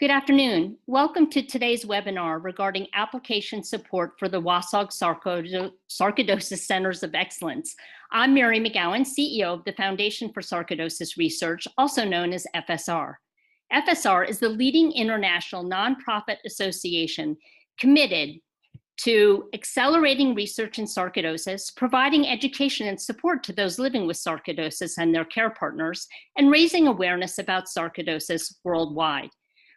Good afternoon. Welcome to today's webinar regarding application support for the WASOG Sarcoidosis Centers of Excellence. I'm Mary McGowan, CEO of the Foundation for Sarcoidosis Research, also known as FSR. FSR is the leading international nonprofit association committed to accelerating research in sarcoidosis, providing education and support to those living with sarcoidosis and their care partners, and raising awareness about sarcoidosis worldwide.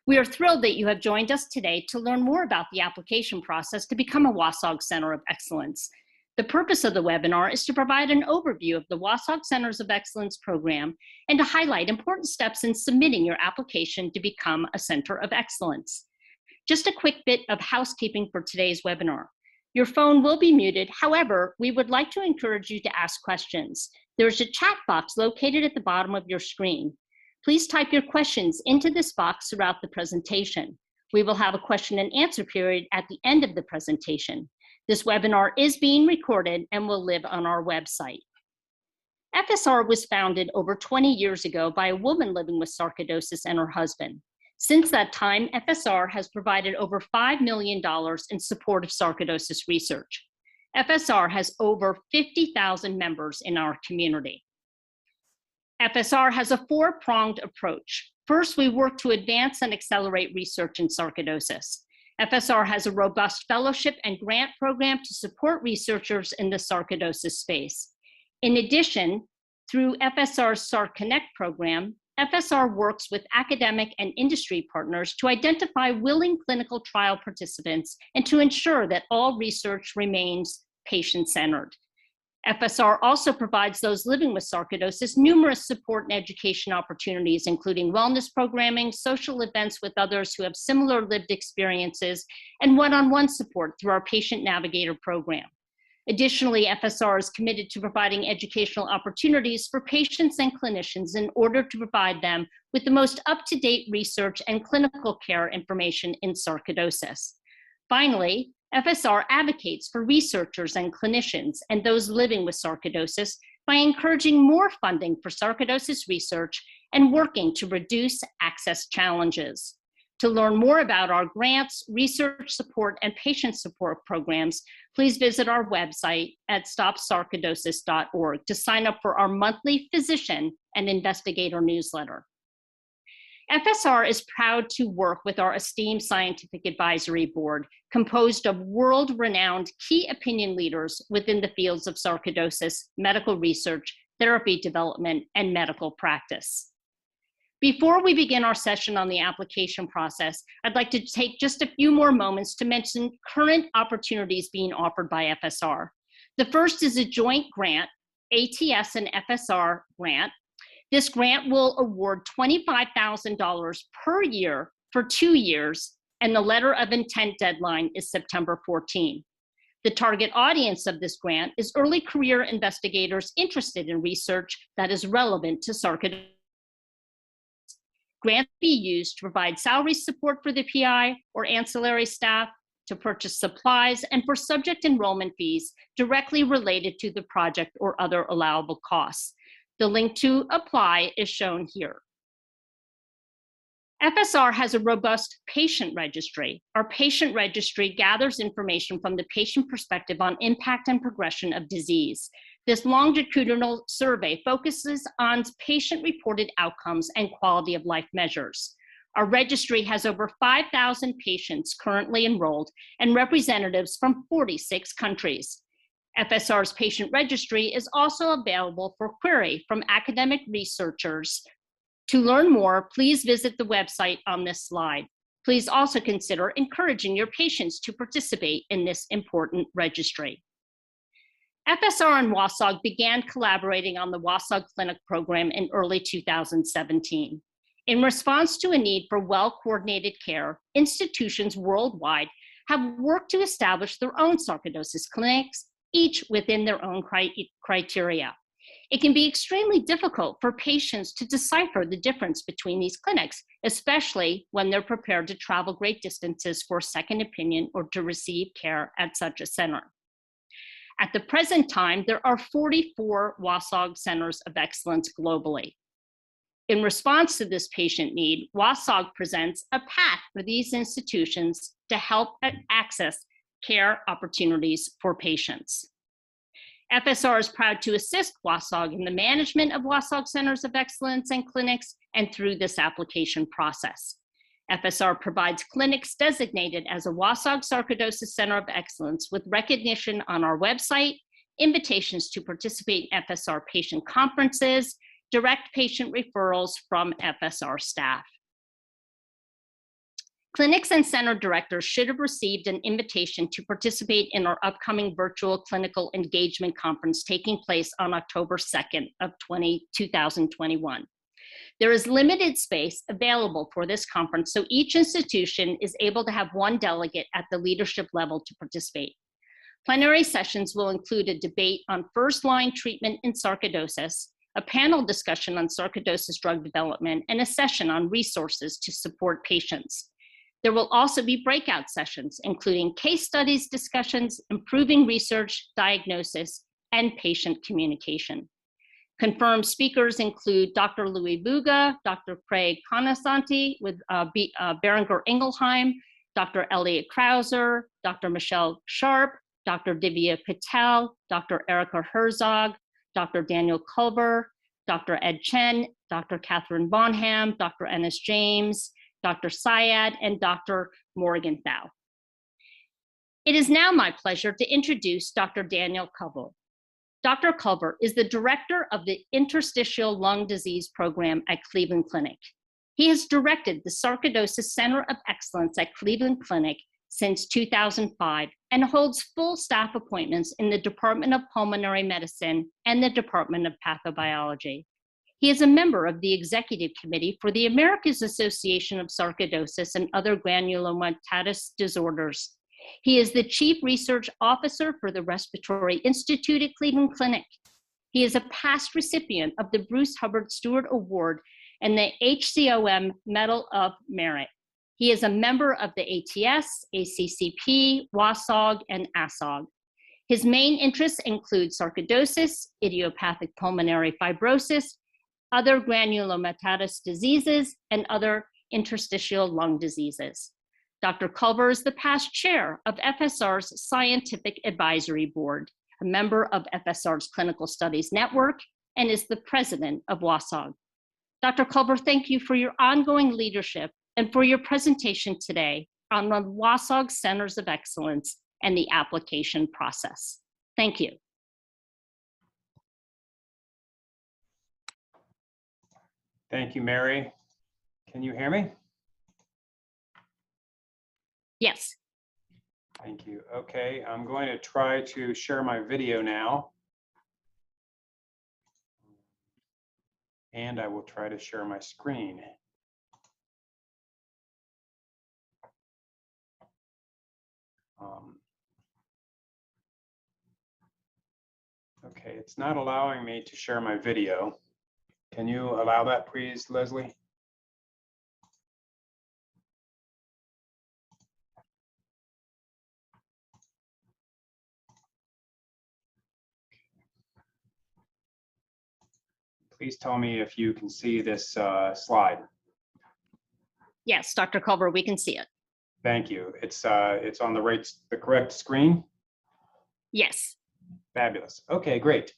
We are thrilled that you have joined us today to learn more about the application process to become a WASOG Center of Excellence. The purpose of the webinar is to provide an overview of the WASOG Centers of Excellence program and to highlight important steps in submitting your application to become a Center of Excellence. Just a quick bit of housekeeping for today's webinar. Your phone will be muted. However, we would like to encourage you to ask questions. There's a chat box located at the bottom of your screen. Please type your questions into this box throughout the presentation. We will have a question and answer period at the end of the presentation. This webinar is being recorded and will live on our website. FSR was founded over 20 years ago by a woman living with sarcoidosis and her husband. Since that time, FSR has provided over $5 million in support of sarcoidosis research. FSR has over 50,000 members in our community. FSR has a four-pronged approach. First, we work to advance and accelerate research in sarcoidosis. FSR has a robust fellowship and grant program to support researchers in the sarcoidosis space. In addition, through FSR's SARC Connect program, FSR works with academic and industry partners to identify willing clinical trial participants and to ensure that all research remains patient-centered. FSR also provides those living with sarcoidosis numerous support and education opportunities, including wellness programming, social events with others who have similar lived experiences, and one-on-one support through our Patient Navigator program. Additionally, FSR is committed to providing educational opportunities for patients and clinicians in order to provide them with the most up-to-date research and clinical care information in sarcoidosis. Finally, FSR advocates for researchers and clinicians and those living with sarcoidosis by encouraging more funding for sarcoidosis research and working to reduce access challenges. To learn more about our grants, research support, and patient support programs, please visit our website at stopsarcoidosis.org to sign up for our monthly physician and investigator newsletter. FSR is proud to work with our esteemed scientific advisory board, composed of world-renowned key opinion leaders within the fields of sarcoidosis, medical research, therapy development, and medical practice. Before we begin our session on the application process, I'd like to take just a few more moments to mention current opportunities being offered by FSR. The first is a joint grant, ATS and FSR grant. This grant will award $25,000 per year for 2 years, and the letter of intent deadline is September 14. The target audience of this grant is early career investigators interested in research that is relevant to sarcoidosis. Grants be used to provide salary support for the PI or ancillary staff, to purchase supplies, and for subject enrollment fees directly related to the project or other allowable costs. The link to apply is shown here. FSR has a robust patient registry. Our patient registry gathers information from the patient perspective on impact and progression of disease. This longitudinal survey focuses on patient-reported outcomes and quality of life measures. Our registry has over 5,000 patients currently enrolled and representatives from 46 countries. FSR's patient registry is also available for query from academic researchers. To learn more, please visit the website on this slide. Please also consider encouraging your patients to participate in this important registry. FSR and WASOG began collaborating on the WASOG Clinic program in early 2017. In response to a need for well-coordinated care, institutions worldwide have worked to establish their own sarcoidosis clinics, each within their own criteria. It can be extremely difficult for patients to decipher the difference between these clinics, especially when they're prepared to travel great distances for a second opinion or to receive care at such a center. At the present time, there are 44 WASOG Centers of Excellence globally. In response to this patient need, WASOG presents a path for these institutions to help access care opportunities for patients. FSR is proud to assist WASOG in the management of WASOG Centers of Excellence and clinics and through this application process. FSR provides clinics designated as a WASOG Sarcoidosis Center of Excellence with recognition on our website, invitations to participate in FSR patient conferences, direct patient referrals from FSR staff. Clinics and center directors should have received an invitation to participate in our upcoming virtual clinical engagement conference taking place on October 2nd of 2021. There is limited space available for this conference, so each institution is able to have one delegate at the leadership level to participate. Plenary sessions will include a debate on first-line treatment in sarcoidosis, a panel discussion on sarcoidosis drug development, and a session on resources to support patients. There will also be breakout sessions, including case studies discussions, improving research, diagnosis, and patient communication. Confirmed speakers include Dr. Louis Buga, Dr. Craig Conasanti with Berenger Ingelheim, Dr. Elliot Krauser, Dr. Michelle Sharp, Dr. Divya Patel, Dr. Erica Herzog, Dr. Daniel Culver, Dr. Ed Chen, Dr. Catherine Bonham, Dr. Ennis James, Dr. Syed, and Dr. Morgenthau. It is now my pleasure to introduce Dr. Daniel Culver. Dr. Culver is the director of the Interstitial Lung Disease Program at Cleveland Clinic. He has directed the Sarcoidosis Center of Excellence at Cleveland Clinic since 2005 and holds full staff appointments in the Department of Pulmonary Medicine and the Department of Pathobiology. He is a member of the Executive Committee for the America's Association of Sarcoidosis and Other Granulomatous Disorders. He is the Chief Research Officer for the Respiratory Institute at Cleveland Clinic. He is a past recipient of the Bruce Hubbard Stewart Award and the HCOM Medal of Merit. He is a member of the ATS, ACCP, WASOG, and ASOG. His main interests include sarcoidosis, idiopathic pulmonary fibrosis, other granulomatous diseases, and other interstitial lung diseases. Dr. Culver is the past chair of FSR's Scientific Advisory Board, a member of FSR's Clinical Studies Network, and is the president of WASOG. Dr. Culver, thank you for your ongoing leadership and for your presentation today on the WASOG Centers of Excellence and the application process. Thank you. Thank you, Mary. Can you hear me? Yes. Thank you. Okay, I'm going to try to share my video now. And I will try to share my screen. Okay, it's not allowing me to share my video. Can you allow that, please, Leslie? Please tell me if you can see this slide. Yes, Dr. Culver, we can see it. Thank you. It's on the correct screen? Yes. Fabulous. Okay, great.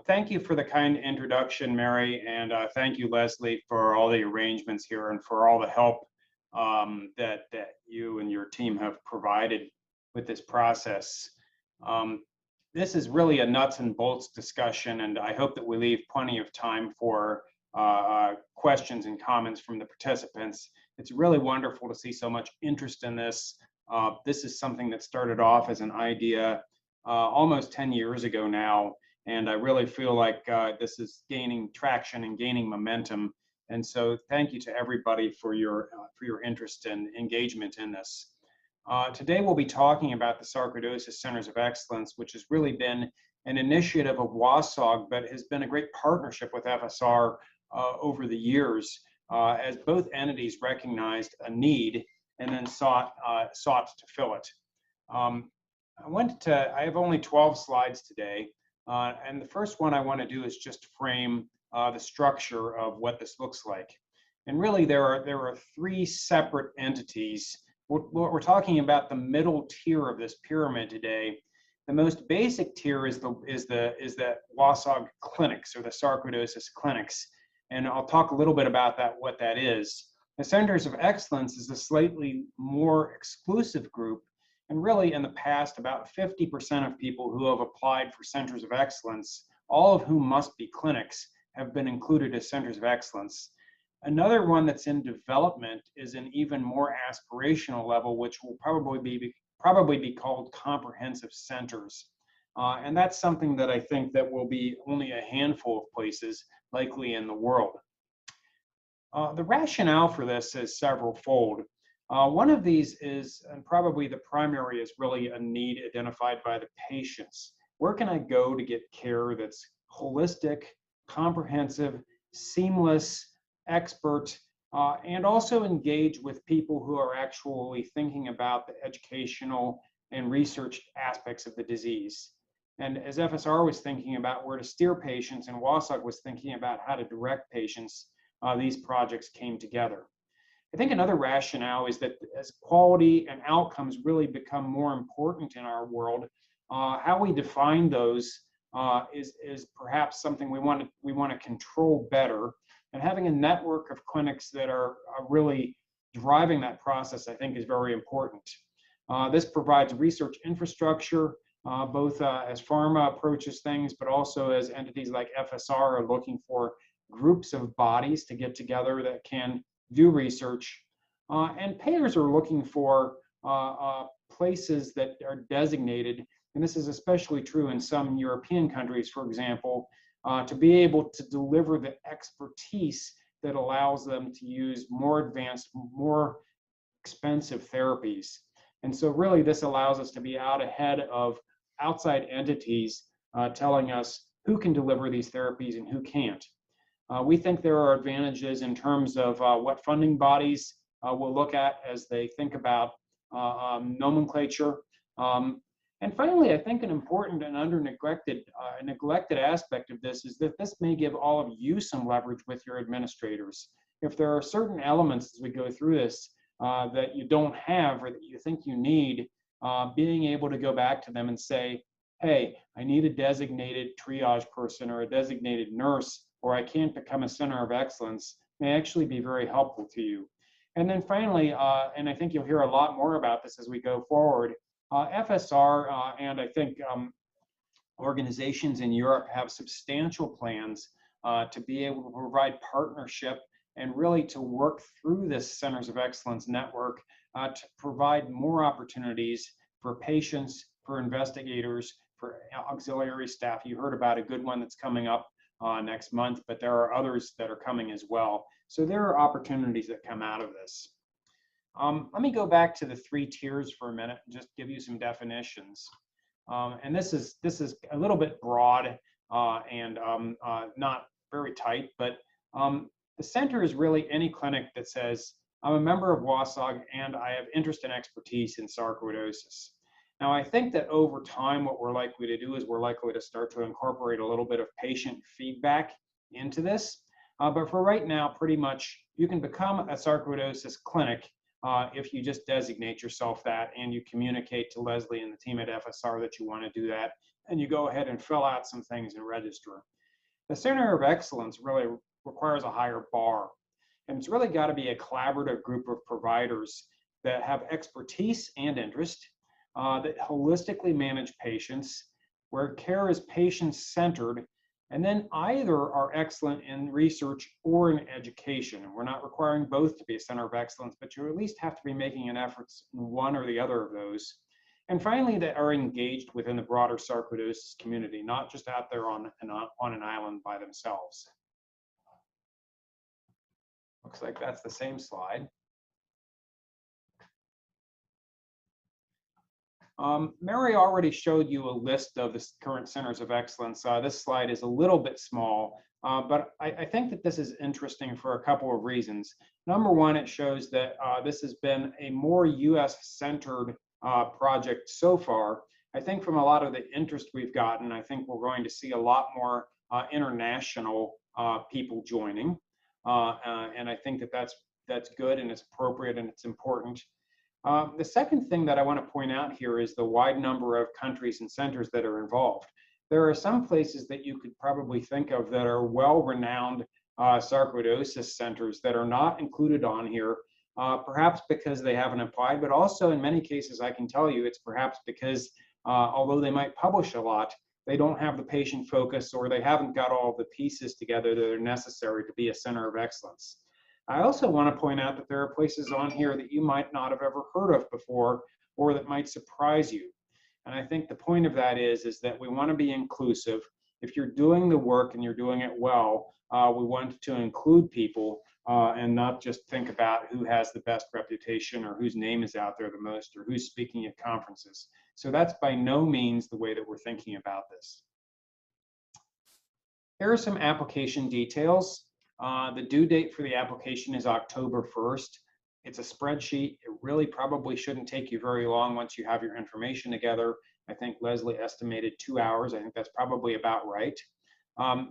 Thank you for the kind introduction, Mary, and thank you, Leslie, for all the arrangements here and for all the help that you and your team have provided with this process. This is really a nuts and bolts discussion, and I hope that we leave plenty of time for questions and comments from the participants. It's really wonderful to see so much interest in this. This is something that started off as an idea almost 10 years ago now, and I really feel like this is gaining traction and gaining momentum. And so thank you to everybody for your interest and engagement in this. Today we'll be talking about the Sarcoidosis Centers of Excellence, which has really been an initiative of WASOG, but has been a great partnership with FSR over the years, as both entities recognized a need and then sought to fill it. I have only 12 slides today, and the first one I want to do is just frame the structure of what this looks like. And really, there are three separate entities. We're talking about the middle tier of this pyramid today. The most basic tier is the WASOG clinics, or the sarcoidosis clinics, and I'll talk a little bit about what that is. The Centers of Excellence is a slightly more exclusive group, and really in the past, about 50% of people who have applied for Centers of Excellence, all of whom must be clinics, have been included as Centers of Excellence. Another one that's in development is an even more aspirational level, which will probably be called comprehensive centers. And that's something that I think that will be only a handful of places likely in the world. The rationale for this is several-fold. One of these is, and probably the primary, is really a need identified by the patients. Where can I go to get care that's holistic, comprehensive, seamless, expert, and also engage with people who are actually thinking about the educational and research aspects of the disease. And as FSR was thinking about where to steer patients, and WASOG was thinking about how to direct patients, these projects came together. I think another rationale is that as quality and outcomes really become more important in our world, how we define those is perhaps something we want to control better. And having a network of clinics that are really driving that process, I think, is very important. This provides research infrastructure, both as pharma approaches things, but also as entities like FSR are looking for groups of bodies to get together that can do research. And payers are looking for places that are designated, and this is especially true in some European countries, for example, to be able to deliver the expertise that allows them to use more advanced, more expensive therapies. And so really this allows us to be out ahead of outside entities telling us who can deliver these therapies and who can't. We think there are advantages in terms of what funding bodies will look at as they think about nomenclature. And finally, I think an important and neglected aspect of this is that this may give all of you some leverage with your administrators. If there are certain elements as we go through this that you don't have or that you think you need, being able to go back to them and say, hey, I need a designated triage person or a designated nurse, or I can't become a center of excellence, may actually be very helpful to you. And then finally, and I think you'll hear a lot more about this as we go forward, FSR and I think organizations in Europe have substantial plans to be able to provide partnership and really to work through this Centers of Excellence network to provide more opportunities for patients, for investigators, for auxiliary staff. You heard about a good one that's coming up next month, but there are others that are coming as well. So there are opportunities that come out of this. Let me go back to the three tiers for a minute and just give you some definitions. And this is a little bit broad and not very tight, but the center is really any clinic that says, I'm a member of WASOG and I have interest and expertise in sarcoidosis. Now, I think that over time, what we're likely to do is we're likely to start to incorporate a little bit of patient feedback into this. But for right now, pretty much you can become a sarcoidosis clinic if you just designate yourself that and you communicate to Leslie and the team at FSR that you want to do that, and you go ahead and fill out some things and register. The Center of Excellence really requires a higher bar, and it's really got to be a collaborative group of providers that have expertise and interest, that holistically manage patients, where care is patient-centered, and then either are excellent in research or in education. And we're not requiring both to be a center of excellence, but you at least have to be making an effort in one or the other of those. And finally, that are engaged within the broader sarcoidosis community, not just out there on an island by themselves. Looks like that's the same slide. Mary already showed you a list of the current centers of excellence. This slide is a little bit small, but I think that this is interesting for a couple of reasons. Number one, it shows that this has been a more US-centered project so far. I think from a lot of the interest we've gotten, I think we're going to see a lot more international people joining. And I think that that's good and it's appropriate and it's important. The second thing that I want to point out here is the wide number of countries and centers that are involved. There are some places that you could probably think of that are well-renowned sarcoidosis centers that are not included on here, perhaps because they haven't applied, but also in many cases I can tell you it's perhaps because although they might publish a lot, they don't have the patient focus or they haven't got all the pieces together that are necessary to be a center of excellence. I also want to point out that there are places on here that you might not have ever heard of before or that might surprise you. And I think the point of that is that we want to be inclusive. If you're doing the work and you're doing it well, we want to include people and not just think about who has the best reputation or whose name is out there the most or who's speaking at conferences. So that's by no means the way that we're thinking about this. Here are some application details. The due date for the application is October 1st. It's a spreadsheet. It really probably shouldn't take you very long once you have your information together. I think Leslie estimated 2 hours. I think that's probably about right.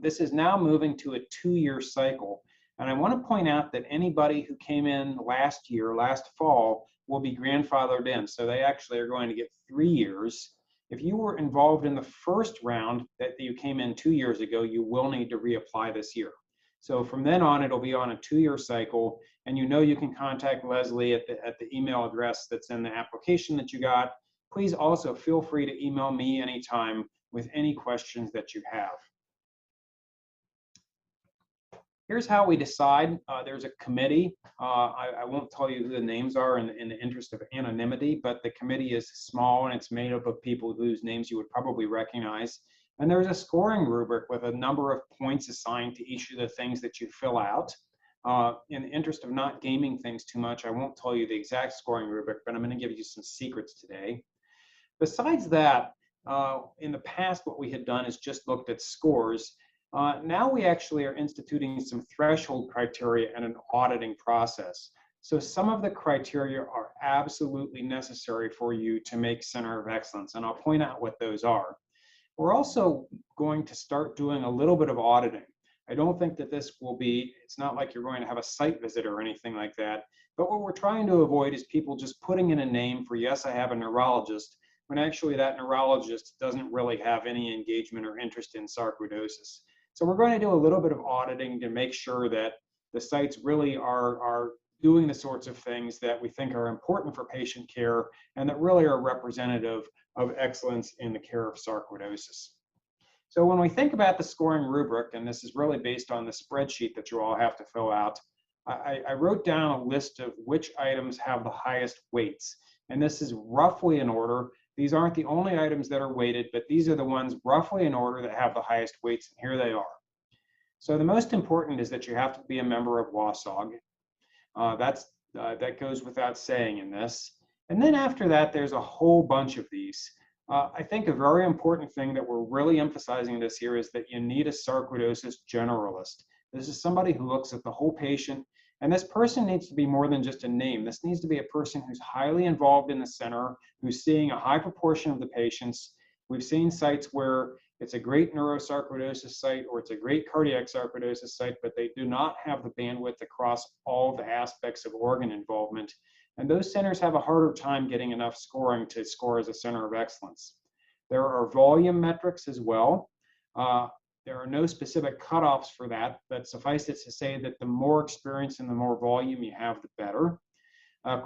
This is now moving to a 2-year cycle. And I want to point out that anybody who came in last fall, will be grandfathered in. So they actually are going to get 3 years. If you were involved in the first round that you came in 2 years ago, you will need to reapply this year. So from then on, it'll be on a 2-year cycle. And you know you can contact Leslie at the email address that's in the application that you got. Please also feel free to email me anytime with any questions that you have. Here's how we decide. There's a committee. I won't tell you who the names are in the interest of anonymity, but the committee is small and it's made up of people whose names you would probably recognize. And there's a scoring rubric with a number of points assigned to each of the things that you fill out. In the interest of not gaming things too much, I won't tell you the exact scoring rubric, but I'm going to give you some secrets today. Besides that, in the past, what we had done is just looked at scores. Now we actually are instituting some threshold criteria and an auditing process. So some of the criteria are absolutely necessary for you to make Center of Excellence, and I'll point out what those are. We're also going to start doing a little bit of auditing. I don't think that this will be, it's not like you're going to have a site visit or anything like that, but what we're trying to avoid is people just putting in a name for, yes, I have a neurologist, when actually that neurologist doesn't really have any engagement or interest in sarcoidosis. So we're going to do a little bit of auditing to make sure that the sites really are doing the sorts of things that we think are important for patient care and that really are representative of excellence in the care of sarcoidosis. So when we think about the scoring rubric, and this is really based on the spreadsheet that you all have to fill out, I wrote down a list of which items have the highest weights. And this is roughly in order. These aren't the only items that are weighted, but these are the ones roughly in order that have the highest weights, and here they are. So the most important is that you have to be a member of WASOG. That goes without saying in this. And then after that, there's a whole bunch of these. I think a very important thing that we're really emphasizing this year is that you need a sarcoidosis generalist. This is somebody who looks at the whole patient, and this person needs to be more than just a name. This needs to be a person who's highly involved in the center, who's seeing a high proportion of the patients. We've seen sites where it's a great neurosarcoidosis site or it's a great cardiac sarcoidosis site, but they do not have the bandwidth across all the aspects of organ involvement. And those centers have a harder time getting enough scoring to score as a center of excellence. There are volume metrics as well. There are no specific cutoffs for that, but suffice it to say that the more experience and the more volume you have, the better.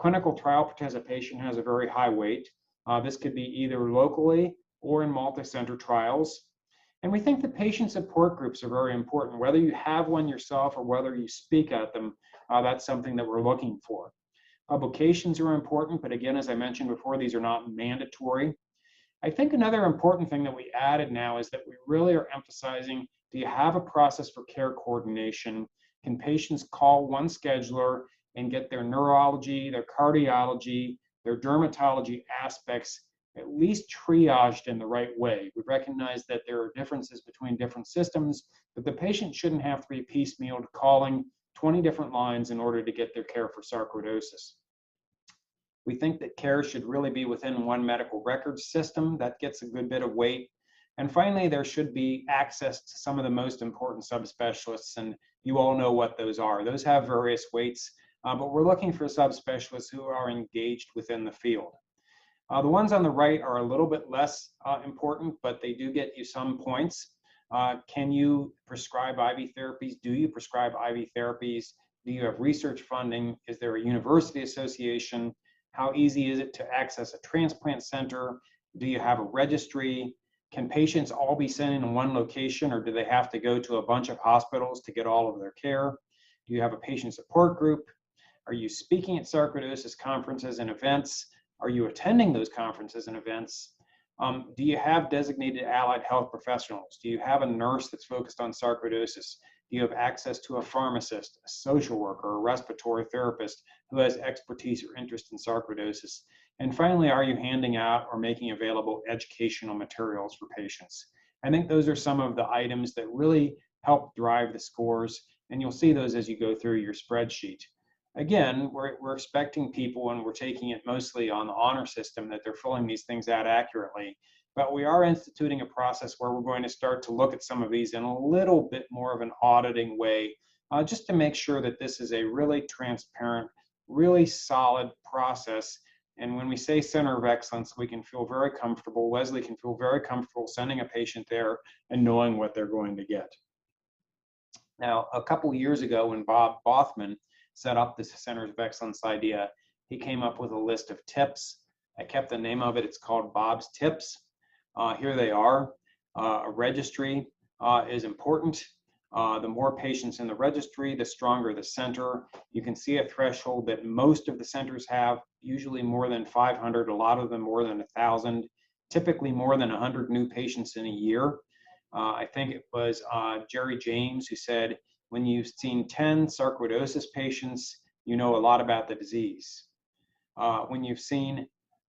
Clinical trial participation has a very high weight. This could be either locally or in multi-center trials. And we think that patient support groups are very important. Whether you have one yourself or whether you speak at them, that's something that we're looking for. Publications are important, but again, as I mentioned before, these are not mandatory. I think another important thing that we added now is that we really are emphasizing, do you have a process for care coordination? Can patients call one scheduler and get their neurology, their cardiology, their dermatology aspects at least triaged in the right way? We recognize that there are differences between different systems, but the patient shouldn't have to be piecemealed calling 20 different lines in order to get their care for sarcoidosis. We think that care should really be within one medical records system. That gets a good bit of weight. And finally, there should be access to some of the most important subspecialists, and you all know what those are. Those have various weights, but we're looking for subspecialists who are engaged within the field. The ones on the right are a little bit less important, but they do get you some points. Can you prescribe IV therapies? Do you prescribe IV therapies? Do you have research funding? Is there a university association? How easy is it to access a transplant center? Do you have a registry? Can patients all be sent in one location, or do they have to go to a bunch of hospitals to get all of their care? Do you have a patient support group? Are you speaking at sarcoidosis conferences and events? Are you attending those conferences and events? Do you have designated allied health professionals? Do you have a nurse that's focused on sarcoidosis? Do you have access to a pharmacist, a social worker, a respiratory therapist who has expertise or interest in sarcoidosis? And finally, are you handing out or making available educational materials for patients? I think those are some of the items that really help drive the scores, and you'll see those as you go through your spreadsheet. Again, we're expecting people, and we're taking it mostly on the honor system, that they're filling these things out accurately. But we are instituting a process where we're going to start to look at some of these in a little bit more of an auditing way, just to make sure that this is a really transparent, really solid process. And when we say Center of Excellence, we can feel very comfortable, Leslie can feel very comfortable sending a patient there and knowing what they're going to get. Now, a couple years ago, when Bob Bothman set up this Centers of Excellence idea, he came up with a list of tips. I kept the name of it. It's called Bob's Tips. Here they are. A registry is important. The more patients in the registry, the stronger the center. You can see a threshold that most of the centers have, usually more than 500, a lot of them more than 1,000, typically more than 100 new patients in a year. I think it was Jerry James who said, when you've seen 10 sarcoidosis patients, you know a lot about the disease. When you've seen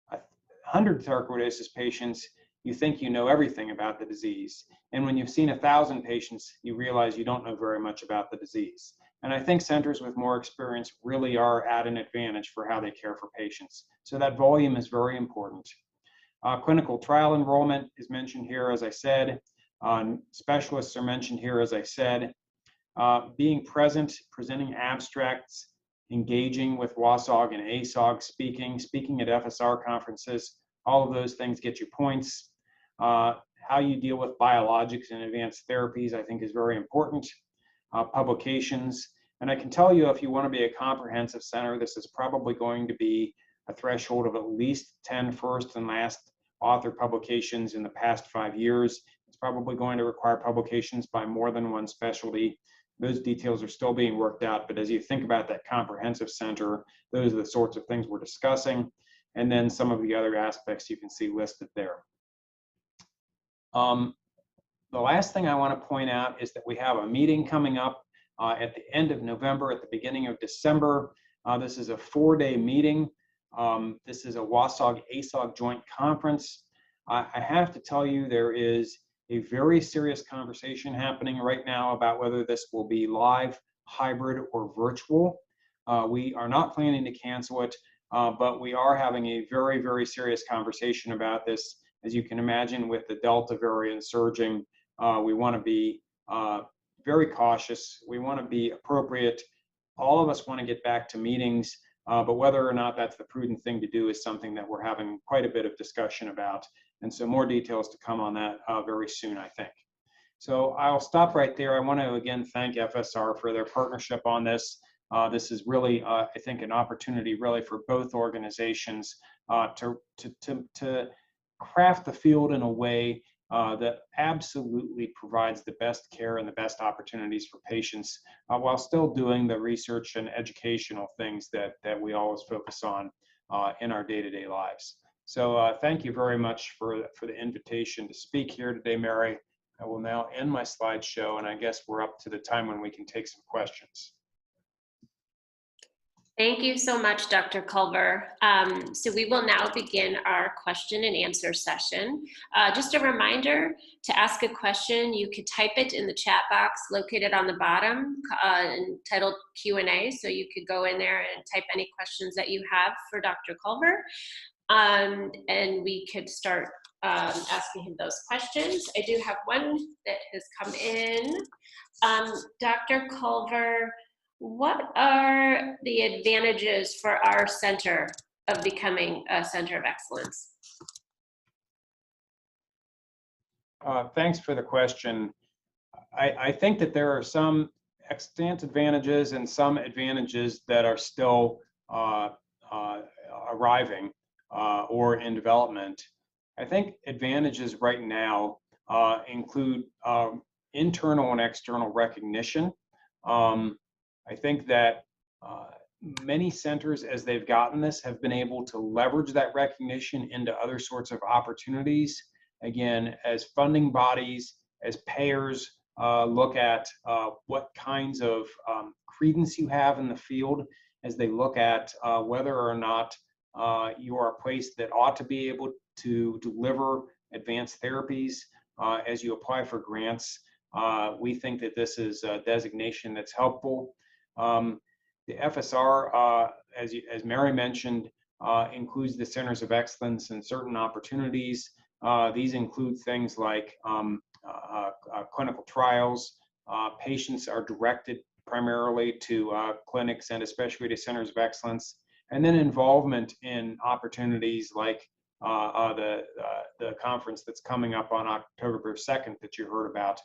100 sarcoidosis patients, you think you know everything about the disease. And when you've seen 1,000 patients, you realize you don't know very much about the disease. And I think centers with more experience really are at an advantage for how they care for patients. So that volume is very important. Clinical trial enrollment is mentioned here, as I said. Specialists are mentioned here, as I said. Being present, presenting abstracts, engaging with WASOG and ASOG, speaking at FSR conferences, all of those things get you points. How you deal with biologics and advanced therapies, I think, is very important. Publications, and I can tell you, if you want to be a comprehensive center, this is probably going to be a threshold of at least 10 first and last author publications in the past 5 years. It's probably going to require publications by more than one specialty. Those details are still being worked out, but as you think about that comprehensive center, those are the sorts of things we're discussing. And then some of the other aspects you can see listed there. The last thing I want to point out is that we have a meeting coming up at the end of November, at the beginning of December. This is a 4-day meeting. This is a WASOG-ASOG joint conference. I have to tell you, there is a very serious conversation happening right now about whether this will be live, hybrid, or virtual. We are not planning to cancel it, but we are having a very, very serious conversation about this. As you can imagine, with the Delta variant surging, we want to be very cautious. We want to be appropriate. All of us want to get back to meetings, but whether or not that's the prudent thing to do is something that we're having quite a bit of discussion about. And so more details to come on that very soon, I think. So I'll stop right there. I want to again thank FSR for their partnership on this. This is really, I think, an opportunity really for both organizations to craft the field in a way that absolutely provides the best care and the best opportunities for patients while still doing the research and educational things that we always focus on in our day-to-day lives. So thank you very much for the invitation to speak here today, Mary. I will now end my slideshow, and I guess we're up to the time when we can take some questions. Thank you so much, Dr. Culver. So we will now begin our question and answer session. Just a reminder, to ask a question, you could type it in the chat box located on the bottom entitled Q&A. So you could go in there and type any questions that you have for Dr. Culver. and we could start asking him those questions. I do have one that has come in. Dr. Culver, what are the advantages for our center of becoming a center of excellence? Thanks for the question. I think that there are some extant advantages and some advantages that are still arriving or in development. I think advantages right now include internal and external recognition. I think that many centers, as they've gotten this, have been able to leverage that recognition into other sorts of opportunities. Again, as funding bodies, as payers look at what kinds of credence you have in the field, as they look at whether or not you are a place that ought to be able to deliver advanced therapies as you apply for grants. We think that this is a designation that's helpful. The FSR, as Mary mentioned, includes the centers of excellence and certain opportunities. These include things like clinical trials. Patients are directed primarily to clinics and especially to centers of excellence, and then involvement in opportunities like the conference that's coming up on October 2nd that you heard about.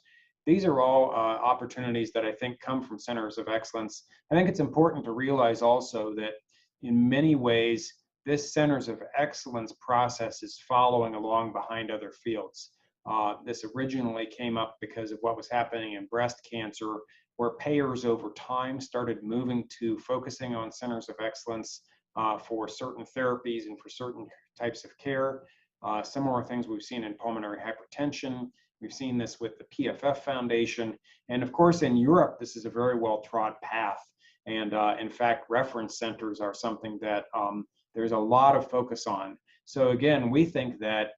These are all opportunities that I think come from centers of excellence. I think it's important to realize also that in many ways, this centers of excellence process is following along behind other fields. This originally came up because of what was happening in breast cancer, where payers over time started moving to focusing on centers of excellence for certain therapies and for certain types of care. Similar things we've seen in pulmonary hypertension. We've seen this with the PFF Foundation. And of course, in Europe, this is a very well-trod path. And in fact, reference centers are something that there's a lot of focus on. So again, we think that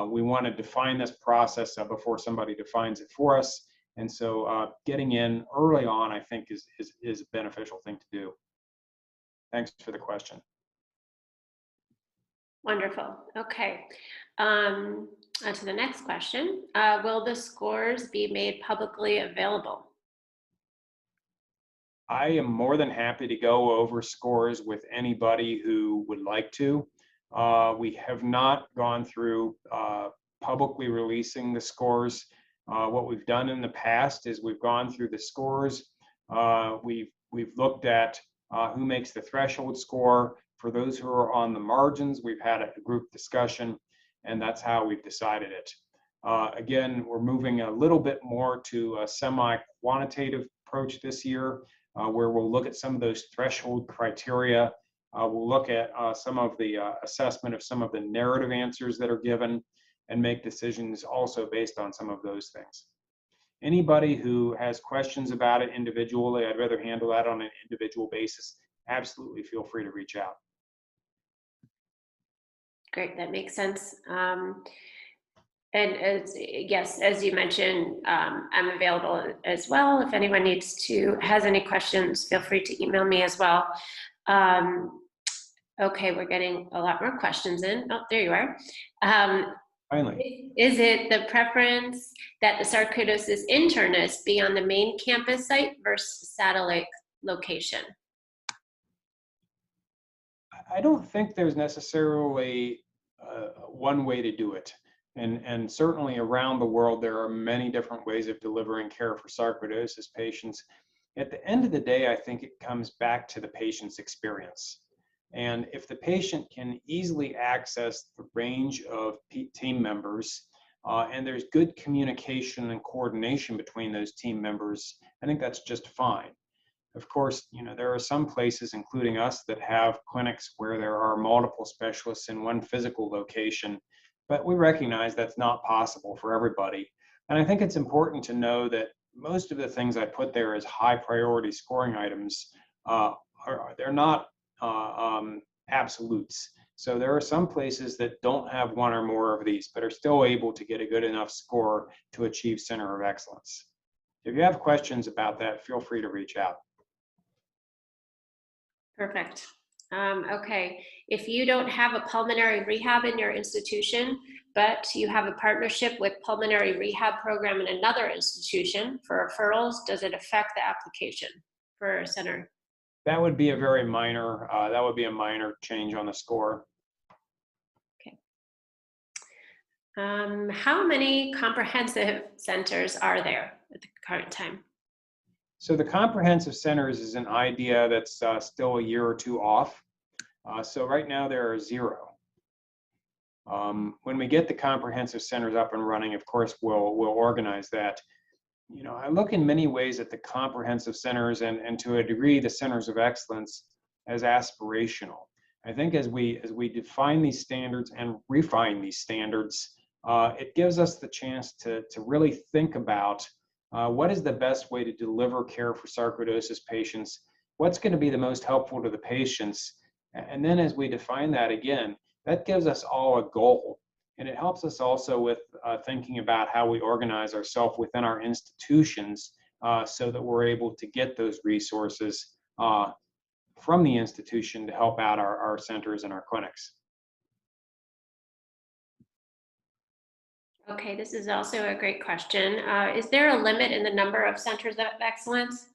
we want to define this process before somebody defines it for us. And so getting in early on, I think, is a beneficial thing to do. Thanks for the question. Wonderful. Okay. On to the next question. Will the scores be made publicly available? I am more than happy to go over scores with anybody who would like to. We have not gone through publicly releasing the scores. What we've done in the past is we've gone through the scores. We've looked at who makes the threshold score. For those who are on the margins, we've had a group discussion, and that's how we've decided it. Again, we're moving a little bit more to a semi-quantitative approach this year, where we'll look at some of those threshold criteria. We'll look at some of the assessment of some of the narrative answers that are given and make decisions also based on some of those things. Anybody who has questions about it individually, I'd rather handle that on an individual basis. Absolutely feel free to reach out. Great, that makes sense. And as you mentioned, I'm available as well. If anyone has any questions, feel free to email me as well. Okay, we're getting a lot more questions in. Oh, there you are. Finally. Is it the preference that the sarcoidosis internist be on the main campus site versus satellite location? I don't think there's necessarily one way to do it. And certainly around the world, there are many different ways of delivering care for sarcoidosis patients. At the end of the day, I think it comes back to the patient's experience. And if the patient can easily access the range of team members, and there's good communication and coordination between those team members, I think that's just fine. Of course, there are some places, including us, that have clinics where there are multiple specialists in one physical location, but we recognize that's not possible for everybody. And I think it's important to know that most of the things I put there as high priority scoring items, they're not absolutes. So there are some places that don't have one or more of these, but are still able to get a good enough score to achieve center of excellence. If you have questions about that, feel free to reach out. Perfect. Okay, if you don't have a pulmonary rehab in your institution, but you have a partnership with pulmonary rehab program in another institution for referrals, does it affect the application for a center? That would be a very minor, that would be a minor change on the score. Okay. How many comprehensive centers are there at the current time? So the comprehensive centers is an idea that's still a year or two off. So right now there are 0. When we get the comprehensive centers up and running, of course, we'll organize that. You know, I look in many ways at the comprehensive centers and to a degree the centers of excellence as aspirational. I think as we define these standards and refine these standards, it gives us the chance to really think about what is the best way to deliver care for sarcoidosis patients, what's going to be the most helpful to the patients, and then as we define that again, that gives us all a goal. And it helps us also with thinking about how we organize ourselves within our institutions so that we're able to get those resources from the institution to help out our centers and our clinics. Okay, this is also a great question. Is there a limit in the number of centers of excellence?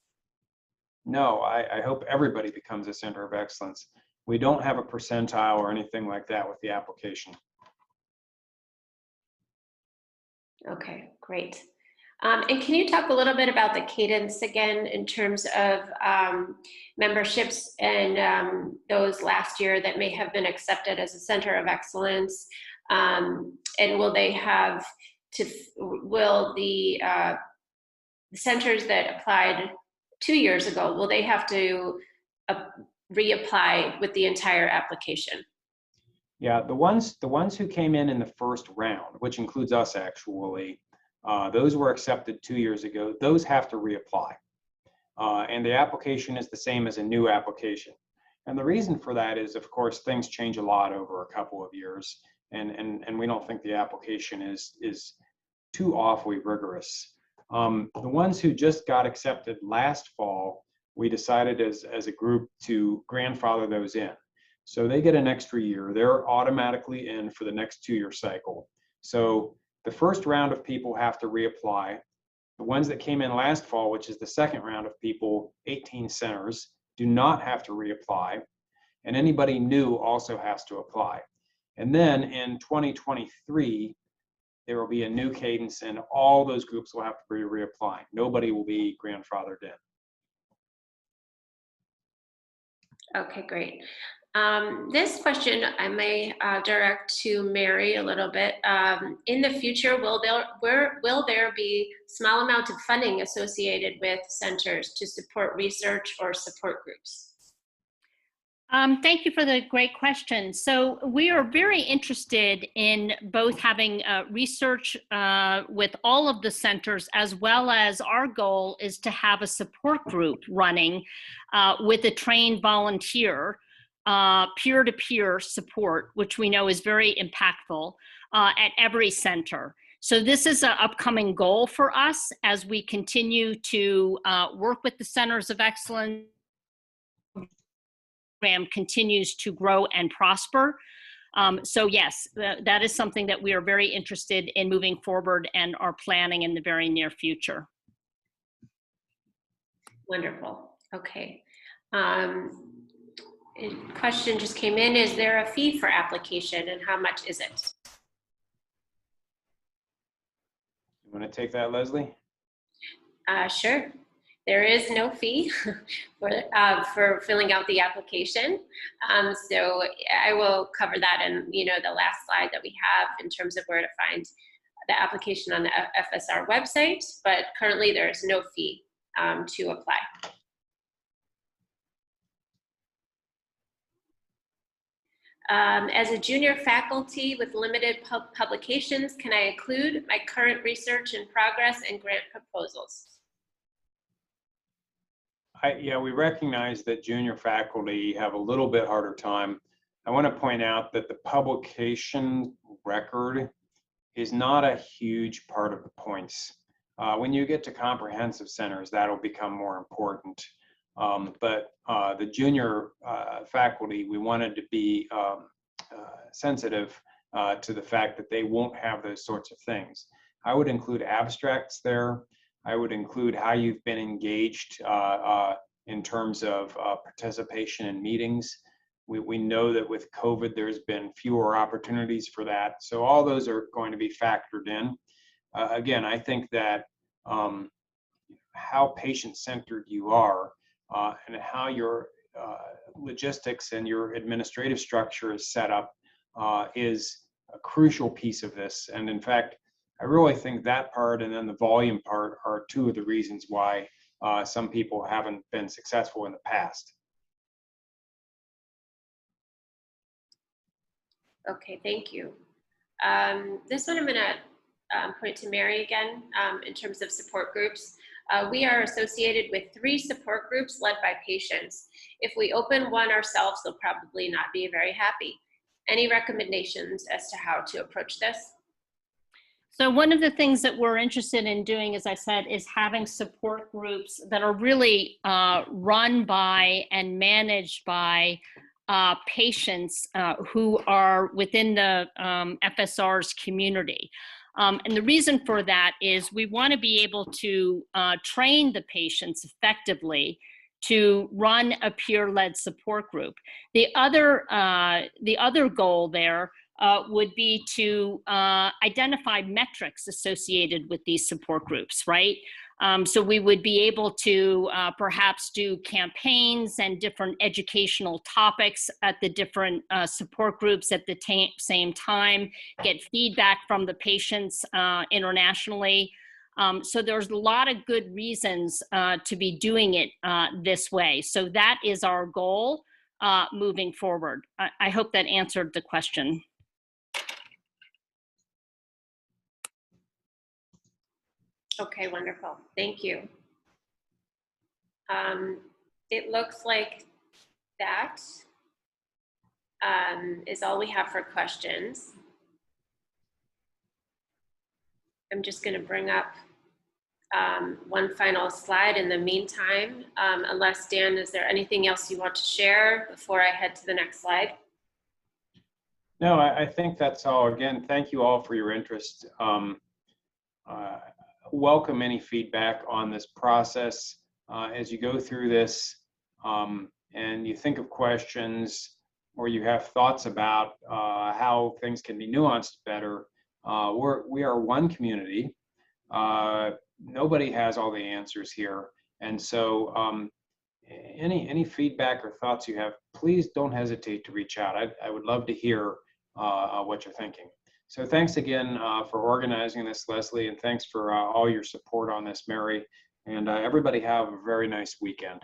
No, I hope everybody becomes a center of excellence. We don't have a percentile or anything like that with the application. Okay, great. And can you talk a little bit about the cadence again in terms of memberships and those last year that may have been accepted as a center of excellence? And will they have to, will the centers that applied 2 years ago, will they have to reapply with the entire application? Yeah, the ones who came in the first round, which includes us actually, those were accepted 2 years ago. Those have to reapply. And the application is the same as a new application. And the reason for that is, of course, things change a lot over a couple of years. And we don't think the application is too awfully rigorous. The ones who just got accepted last fall, we decided as a group to grandfather those in. So they get an extra year. They're automatically in for the next 2-year cycle. So the first round of people have to reapply. The ones that came in last fall, which is the second round of people, 18 centers, do not have to reapply. And anybody new also has to apply. And then in 2023, there will be a new cadence and all those groups will have to be reapplying. Nobody will be grandfathered in. Okay, great. This question I may direct to Mary a little bit. In the future, will there be small amount of funding associated with centers to support research or support groups? Thank you for the great question. So we are very interested in both having research with all of the centers, as well as our goal is to have a support group running with a trained volunteer, peer-to-peer support, which we know is very impactful at every center. So this is an upcoming goal for us as we continue to work with the centers of excellence. Program continues to grow and prosper. So yes, that is something that we are very interested in moving forward and are planning in the very near future. Wonderful. Okay. A question just came in. Is there a fee for application and how much is it? You want to take that, Leslie? Sure. There is no fee for filling out the application. So I will cover that in the last slide that we have in terms of where to find the application on the FSR website, but currently there is no fee to apply. As a junior faculty with limited publications, can I include my current research in progress and grant proposals? Yeah, we recognize that junior faculty have a little bit harder time. I want to point out that the publication record is not a huge part of the points. When you get to comprehensive centers, that'll become more important. But the junior faculty, we wanted to be sensitive to the fact that they won't have those sorts of things. I would include abstracts there. I would include how you've been engaged in terms of participation in meetings. We know that with COVID, there's been fewer opportunities for that. So all those are going to be factored in. Again, I think that how patient-centered you are and how your logistics and your administrative structure is set up is a crucial piece of this. And in fact, I really think that part and then the volume part are two of the reasons why some people haven't been successful in the past. Okay, thank you. This one I'm going to point to Mary again in terms of support groups. We are associated with 3 support groups led by patients. If we open one ourselves, they'll probably not be very happy. Any recommendations as to how to approach this? So one of the things that we're interested in doing, as I said, is having support groups that are really run by and managed by patients who are within the FSR's community. And the reason for that is we want to be able to train the patients effectively to run a peer-led support group. The other goal there would be to identify metrics associated with these support groups, right? So we would be able to perhaps do campaigns and different educational topics at the different support groups at the same time, get feedback from the patients internationally. So there's a lot of good reasons to be doing it this way. So that is our goal moving forward. I hope that answered the question. Okay, wonderful. Thank you. It looks like that is all we have for questions. I'm just going to bring up one final slide in the meantime. Unless, Dan, is there anything else you want to share before I head to the next slide? No, I think that's all. Again, thank you all for your interest. Welcome any feedback on this process as you go through this and you think of questions or you have thoughts about how things can be nuanced better. We are one community. Nobody has all the answers here. And so any feedback or thoughts you have, please don't hesitate to reach out. I would love to hear what you're thinking. So thanks again for organizing this, Leslie, and thanks for all your support on this, Mary. And everybody have a very nice weekend.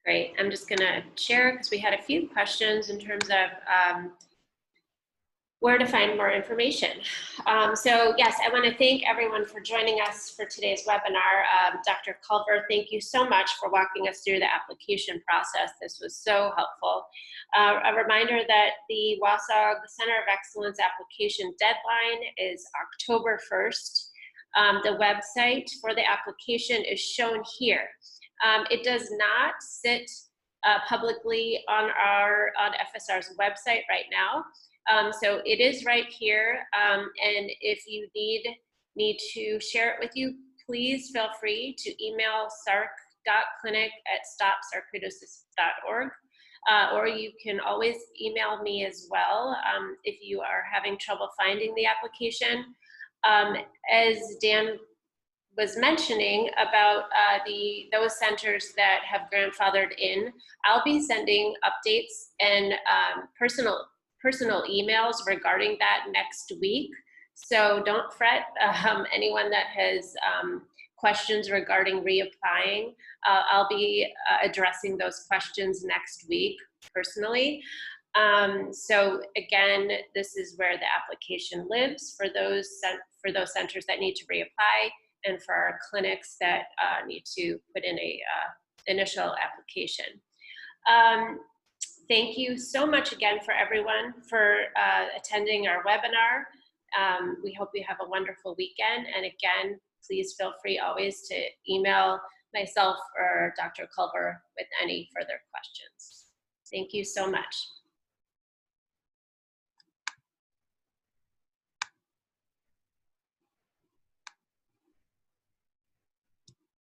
Great. I'm just going to share because we had a few questions in terms of where to find more information. So yes, I want to thank everyone for joining us for today's webinar. Dr. Culver, thank you so much for walking us through the application process. This was so helpful. A reminder that the WASOG Center of Excellence application deadline is October 1st. The website for the application is shown here. It does not sit publicly on FSR's website right now. So it is right here, and if you need me to share it with you, please feel free to email sarc.clinic@stopsarcoidosis.org, or you can always email me as well if you are having trouble finding the application. As Dan was mentioning about those centers that have grandfathered in, I'll be sending updates and personal emails regarding that next week. So don't fret, anyone that has questions regarding reapplying, I'll be addressing those questions next week personally. So again, this is where the application lives for those centers that need to reapply and for our clinics that need to put in a initial application. Thank you so much again for everyone for attending our webinar. We hope you have a wonderful weekend. And again, please feel free always to email myself or Dr. Culver with any further questions. Thank you so much.